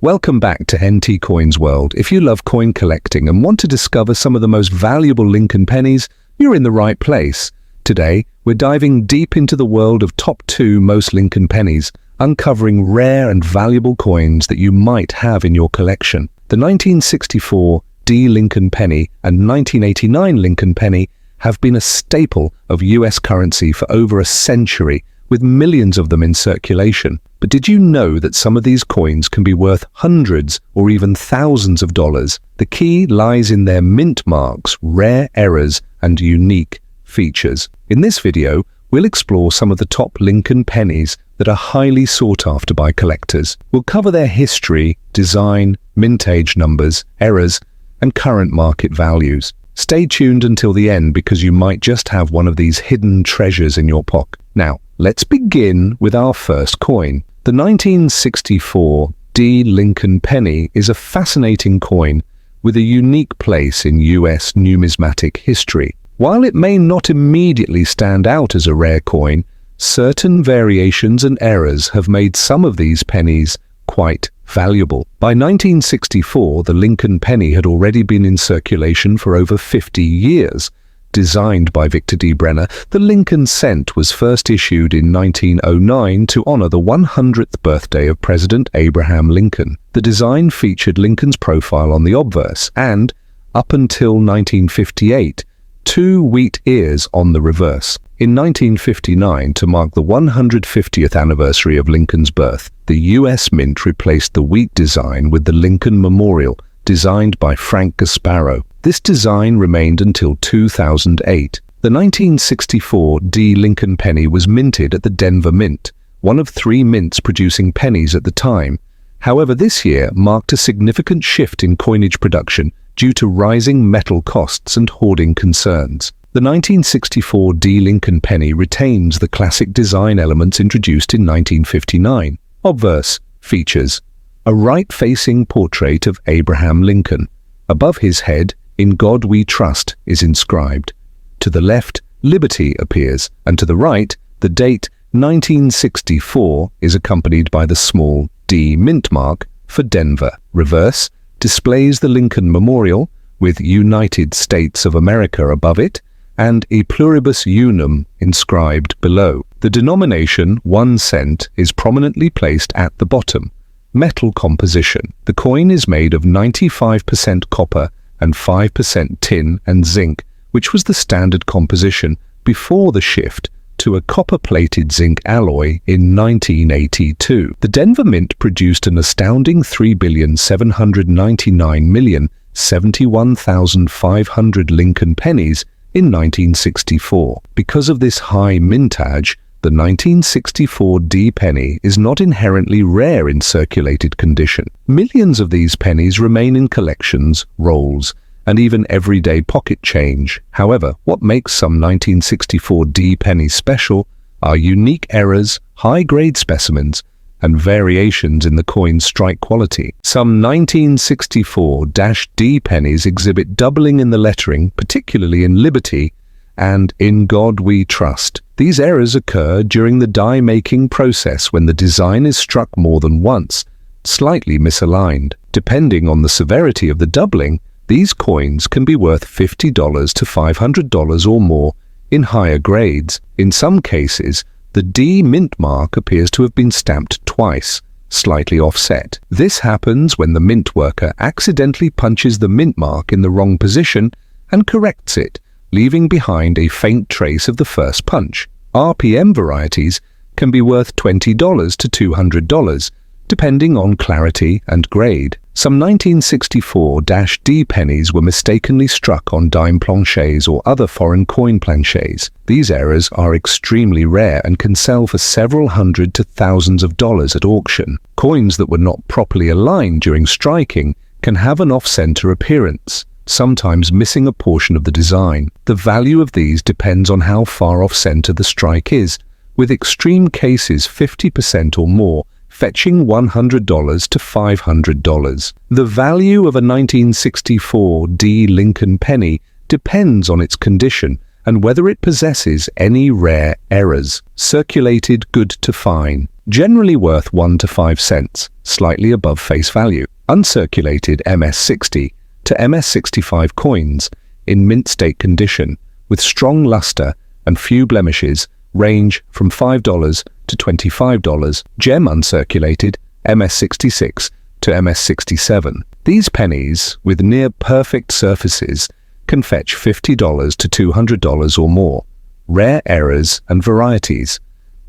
Welcome back to NT Coins World. If you love coin collecting and want to discover some of the most valuable Lincoln pennies, you're in the right place. Today, we're diving deep into the world of top 2 most Lincoln pennies, uncovering rare and valuable coins that you might have in your collection. The 1964 D Lincoln penny and 1989 Lincoln penny have been a staple of US currency for over a century, with millions of them in circulation. But did you know that some of these coins can be worth hundreds or even thousands of dollars? The key lies in their mint marks, rare errors, and unique features. In this video, we'll explore some of the top Lincoln pennies that are highly sought after by collectors. We'll cover their history, design, mintage numbers, errors, and current market values. Stay tuned until the end because you might just have one of these hidden treasures in your pocket. Now, let's begin with our first coin. The 1964 D Lincoln penny is a fascinating coin with a unique place in US numismatic history. While it may not immediately stand out as a rare coin, certain variations and errors have made some of these pennies quite valuable. By 1964, the Lincoln penny had already been in circulation for over 50 years. Designed by Victor D. Brenner, the Lincoln cent was first issued in 1909 to honor the 100th birthday of President Abraham Lincoln. The design featured Lincoln's profile on the obverse and, up until 1958, 2 wheat ears on the reverse. In 1959, to mark the 150th anniversary of Lincoln's birth, the U.S. Mint replaced the wheat design with the Lincoln Memorial, designed by Frank Gasparro. This design remained until 2008. The 1964 D Lincoln penny was minted at the Denver Mint, one of 3 mints producing pennies at the time. However, this year marked a significant shift in coinage production due to rising metal costs and hoarding concerns. The 1964 D Lincoln penny retains the classic design elements introduced in 1959. Obverse features a right-facing portrait of Abraham Lincoln. Above his head, "In God We Trust," is inscribed. To the left, Liberty appears, and to the right, the date 1964 is accompanied by the small D mint mark for Denver. Reverse displays the Lincoln Memorial with United States of America above it and E Pluribus Unum inscribed below. The denomination 1 cent is prominently placed at the bottom. Metal composition. The coin is made of 95% copper and 5% tin and zinc, which was the standard composition before the shift to a copper-plated zinc alloy in 1982. The Denver Mint produced an astounding 3,799,071,500 Lincoln pennies in 1964. Because of this high mintage, the 1964 D penny is not inherently rare in circulated condition. Millions of these pennies remain in collections, rolls, and even everyday pocket change. However, what makes some 1964 D pennies special are unique errors, high-grade specimens, and variations in the coin's strike quality. Some 1964-D pennies exhibit doubling in the lettering, particularly in Liberty and In God We Trust. These errors occur during the die-making process when the design is struck more than once, slightly misaligned. Depending on the severity of the doubling, these coins can be worth $50 to $500 or more in higher grades. In some cases, the D mint mark appears to have been stamped twice, slightly offset. This happens when the mint worker accidentally punches the mint mark in the wrong position and corrects it, leaving behind a faint trace of the first punch. RPM varieties can be worth $20 to $200, depending on clarity and grade. Some 1964-D pennies were mistakenly struck on dime planchets or other foreign coin planchets. These errors are extremely rare and can sell for several hundred to thousands of dollars at auction. Coins that were not properly aligned during striking can have an off-center appearance, sometimes missing a portion of the design. The value of these depends on how far off-center the strike is, with extreme cases 50% or more, fetching $100 to $500. The value of a 1964 D Lincoln penny depends on its condition and whether it possesses any rare errors. Circulated good to fine. generally worth 1 to 5 cents, slightly above face value. Uncirculated MS-60 to MS-65 coins in mint state condition with strong luster and few blemishes range from $5 to $25. Gem uncirculated MS-66 to MS-67. These pennies with near perfect surfaces can fetch $50 to $200 or more. Rare errors and varieties.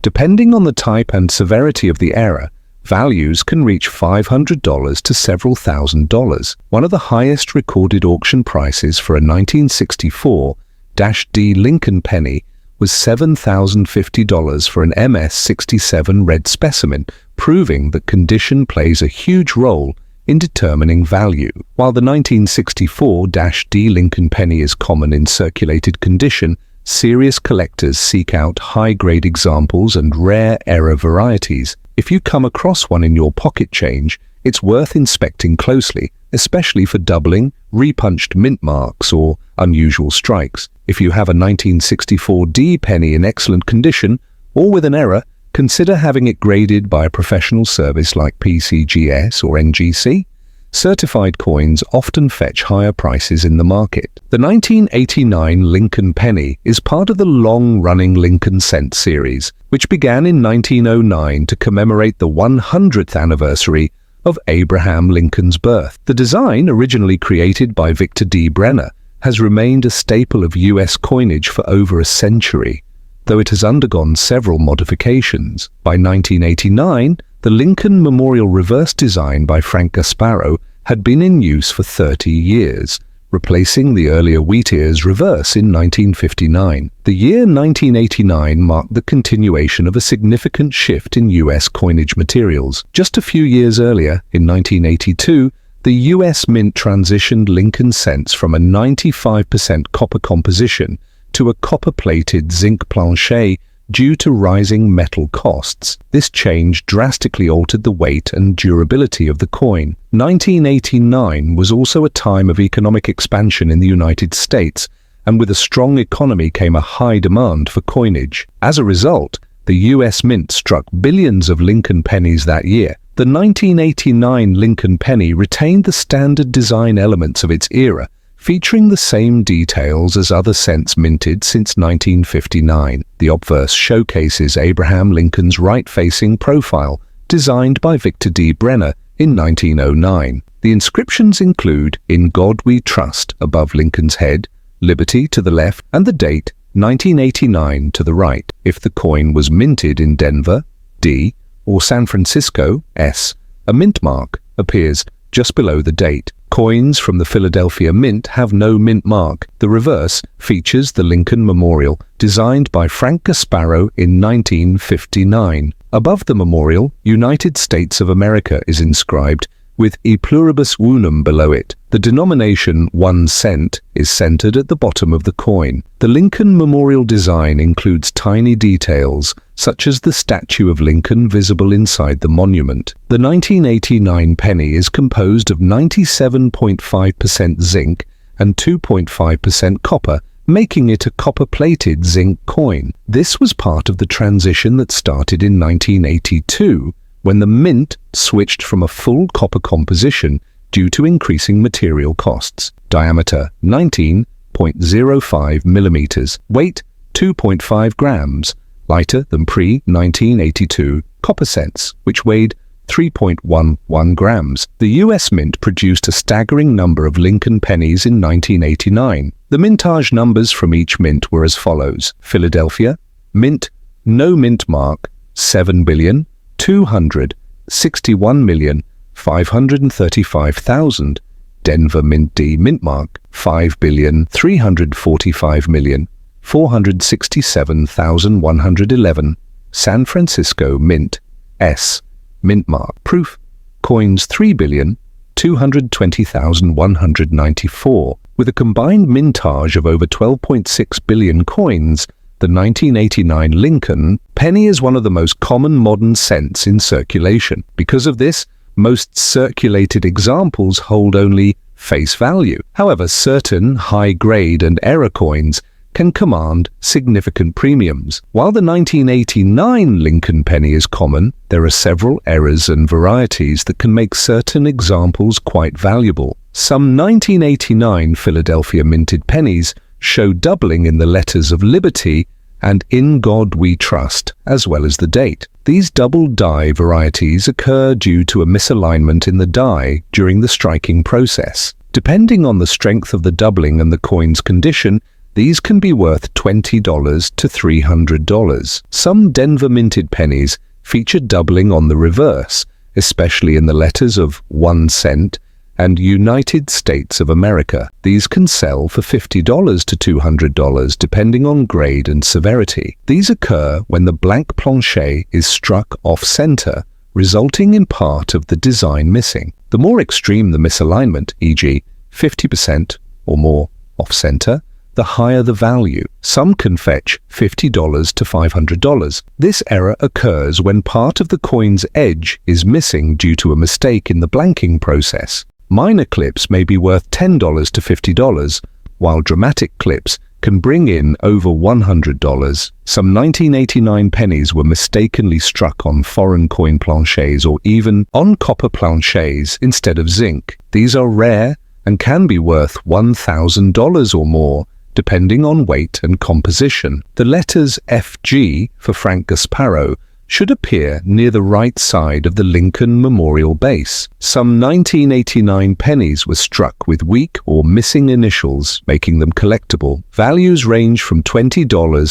Depending on the type and severity of the error, values can reach $500 to several $1,000s. One of the highest recorded auction prices for a 1964-D Lincoln penny was $7,050 for an MS-67 red specimen, proving that condition plays a huge role in determining value. While the 1964-D Lincoln penny is common in circulated condition, serious collectors seek out high-grade examples and rare error varieties. If you come across one in your pocket change, it's worth inspecting closely, especially for doubling, repunched mint marks, or unusual strikes. If you have a 1964-D penny in excellent condition, or with an error, consider having it graded by a professional service like PCGS or NGC. Certified coins often fetch higher prices in the market. The 1989 Lincoln penny is part of the long-running Lincoln cent series, which began in 1909 to commemorate the 100th anniversary of Abraham Lincoln's birth. The design, originally created by Victor D. Brenner, has remained a staple of U.S. coinage for over a century, though it has undergone several modifications. By 1989, the Lincoln Memorial reverse design by Frank Gasparo had been in use for 30 years, replacing the earlier Wheatear's reverse in 1959. The year 1989 marked the continuation of a significant shift in U.S. coinage materials. Just a few years earlier, in 1982, the U.S. Mint transitioned Lincoln cents from a 95% copper composition to a copper-plated zinc planchet due to rising metal costs. This change drastically altered the weight and durability of the coin. 1989 was also a time of economic expansion in the United States, and with a strong economy came a high demand for coinage. As a result, the U.S. Mint struck billions of Lincoln pennies that year. The 1989 Lincoln penny retained the standard design elements of its era, featuring the same details as other cents minted since 1959. The obverse showcases Abraham Lincoln's right-facing profile, designed by Victor D. Brenner in 1909. The inscriptions include "In God We Trust" above Lincoln's head, "Liberty" to the left, and the date 1989 to the right. If the coin was minted in Denver, D, or San Francisco, S, a mint mark appears just below the date. Coins from the Philadelphia Mint have no mint mark. The reverse features the Lincoln Memorial, designed by Frank Gasparo in 1959. Above the memorial, United States of America is inscribed, with E pluribus unum below it. The denomination 1 cent is centered at the bottom of the coin. The Lincoln Memorial design includes tiny details, such as the statue of Lincoln visible inside the monument. The 1989 penny is composed of 97.5% zinc and 2.5% copper, making it a copper-plated zinc coin. This was part of the transition that started in 1982, when the mint switched from a full copper composition due to increasing material costs. Diameter 19.05 millimeters. Weight 2.5 grams. Lighter than pre-1982 copper cents, which weighed 3.11 grams. The U.S. Mint produced a staggering number of Lincoln pennies in 1989. The mintage numbers from each mint were as follows: Philadelphia Mint, no mint mark, 7,261,535,000. Denver Mint D mint mark, 5,345,467,111. San Francisco Mint S mint mark. Proof: coins 3,220,194. With a combined mintage of over 12.6 billion coins, the 1989 Lincoln penny is one of the most common modern cents in circulation. Because of this, most circulated examples hold only face value. However, certain high-grade and error coins can command significant premiums. While the 1989 Lincoln penny is common, there are several errors and varieties that can make certain examples quite valuable. Some 1989 Philadelphia minted pennies show doubling in the letters of Liberty and In God We Trust, as well as the date. These double die varieties occur due to a misalignment in the die during the striking process. Depending on the strength of the doubling and the coin's condition, these can be worth $20 to $300. Some Denver minted pennies feature doubling on the reverse, especially in the letters of 1 cent and United States of America. These can sell for $50 to $200 depending on grade and severity. These occur when the blank plancher is struck off-center, resulting in part of the design missing. The more extreme the misalignment, e.g. 50% or more off-center, the higher the value. Some can fetch $50 to $500. This error occurs when part of the coin's edge is missing due to a mistake in the blanking process. Minor clips may be worth $10 to $50, while dramatic clips can bring in over $100. Some 1989 pennies were mistakenly struck on foreign coin planchers or even on copper planchers instead of zinc. These are rare and can be worth $1,000 or more, depending on weight and composition. The letters FG for Frank Gasparo should appear near the right side of the Lincoln Memorial base. Some 1989 pennies were struck with weak or missing initials, making them collectible. Values range from $20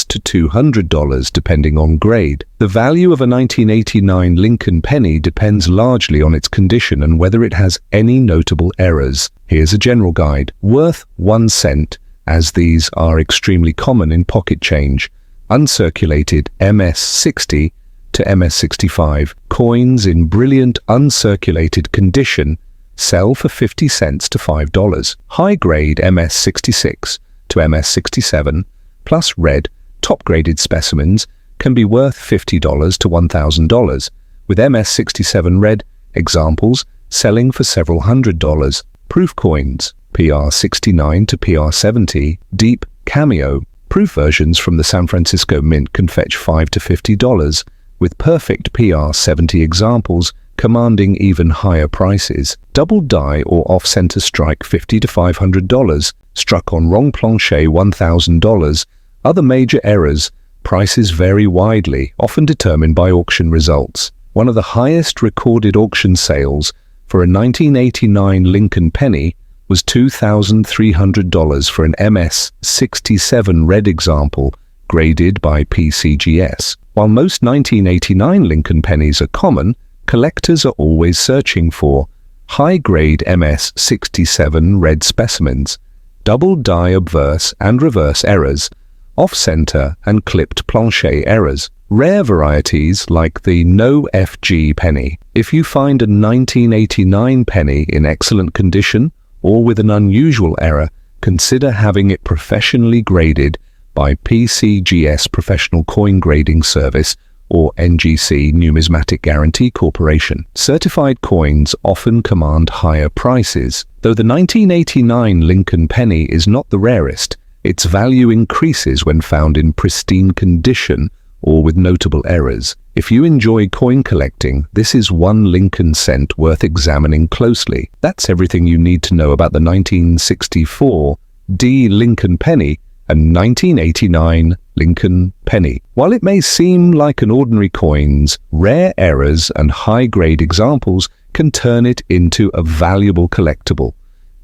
to $200 depending on grade. The value of a 1989 Lincoln penny depends largely on its condition and whether it has any notable errors. Here's a general guide. Worth 1 cent, as these are extremely common in pocket change. Uncirculated MS-60 to MS-65 coins in brilliant uncirculated condition sell for 50 cents to $5. High-grade MS-66 to MS-67 plus red top-graded specimens can be worth $50 to $1,000, with MS-67 red examples selling for several $100s. Proof coins PR-69 to PR-70 deep cameo proof versions from the San Francisco Mint can fetch $5 to $50, with perfect PR-70 examples commanding even higher prices. Double die or off-center strike $50 to $500, struck on wrong plancher $1,000. Other major errors, prices vary widely, often determined by auction results. One of the highest recorded auction sales for a 1989 Lincoln penny was $2,300 for an MS-67 red example graded by PCGS. While most 1989 Lincoln pennies are common, collectors are always searching for high-grade MS-67 red specimens, double die obverse and reverse errors, off-center and clipped plancher errors, rare varieties like the no FG penny. If you find a 1989 penny in excellent condition or with an unusual error, consider having it professionally graded by PCGS Professional Coin Grading Service or NGC Numismatic Guarantee Corporation. Certified coins often command higher prices. Though the 1989 Lincoln penny is not the rarest, its value increases when found in pristine condition or with notable errors. If you enjoy coin collecting, this is one Lincoln cent worth examining closely. That's everything you need to know about the 1964 D Lincoln penny and 1989 Lincoln penny. While it may seem like an ordinary coins, rare errors and high-grade examples can turn it into a valuable collectible.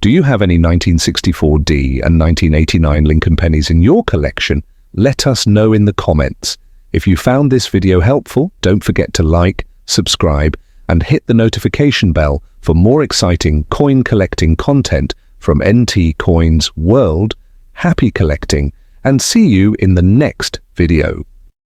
Do you have any 1964 D and 1989 Lincoln pennies in your collection? Let us know in the comments. If you found this video helpful, don't forget to like, subscribe, and hit the notification bell for more exciting coin collecting content from NT Coins World. Happy collecting, and see you in the next video.